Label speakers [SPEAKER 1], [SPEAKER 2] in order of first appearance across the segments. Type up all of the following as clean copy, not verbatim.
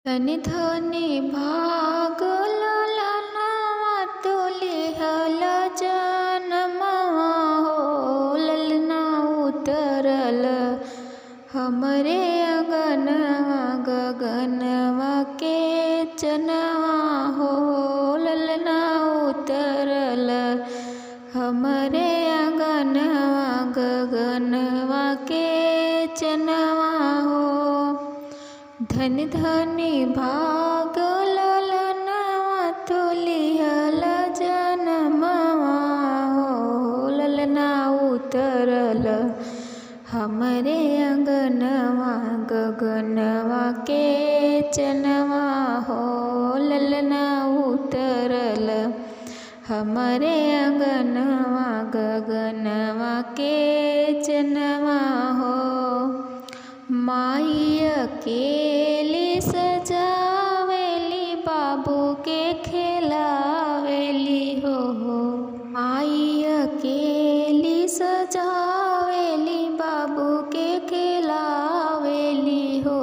[SPEAKER 1] धनी धनी भाग ललनवा तुलिहल जनमवा हो ललना उतरल हमरे अगनवा गगनवा के चनवा हो ललना उतरल हमरे अगनवा गगनवा के चनवा हो। धनी धनी भाग ललनवा तुलिहल जनमवा हो ललना उतरल हमरे अंगनवा गगनवा के चनवा हो ललना उतरल हमरे अंगनवा गगनवा के चनवा हो। माई अकेली सजावेली बाबू के खिलावेली हो माई अकेली सजावेली बाबू के खिलावेली हो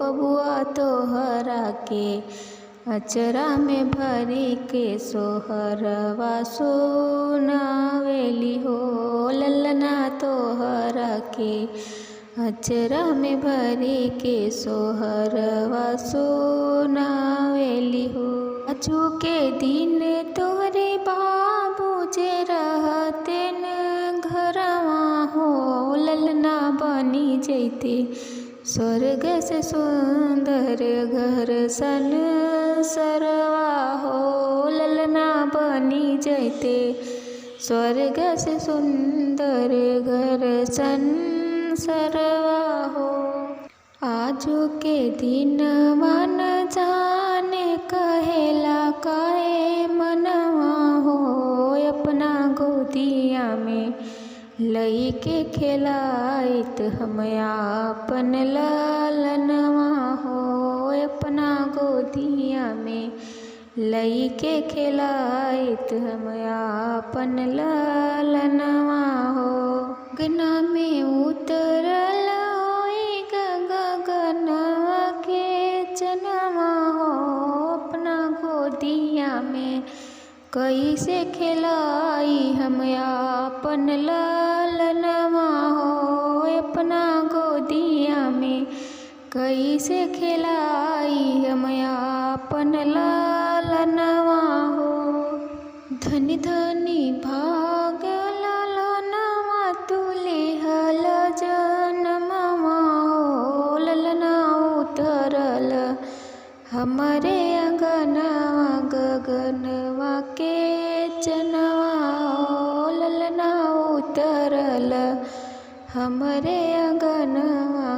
[SPEAKER 1] बबुआ तोहरा के अचरा में भरी के सोहरवा सुनावेली हो ललना तोहरा के अचरा में भरी के सोहरवा सुनावेली हो। अजू के दिन तोहरे बाबू जे रहते न घरवा हो ललना बनी जैते स्वर्ग से सुंदर घर सन सरवा हो ललना बनी जैते स्वर्ग से सुंदर घर सन सरवा हो। आजू के दिन मन जाने कहेला काहे मनवा हो अपना गोदिया में लई के खिलाइत हम आपन ललनवा हो अपना गोदिया में लई के खिलाइत हम आपन ललनवा हो। गगना में उतरल होई गगनवा के चनवा हो अपना गोदिया में कैसे खिलाई हम आपन ललनवा हो अपना गोदिया में कैसे खिलाई हम आपन ललनवा हो। धनी धनी भाग ललनवा तुलिहल जनमवा हो ललना उतरल हमरे अंगनवा गगनवा के चनवा हो ललना उतरल हमरे अंगनवा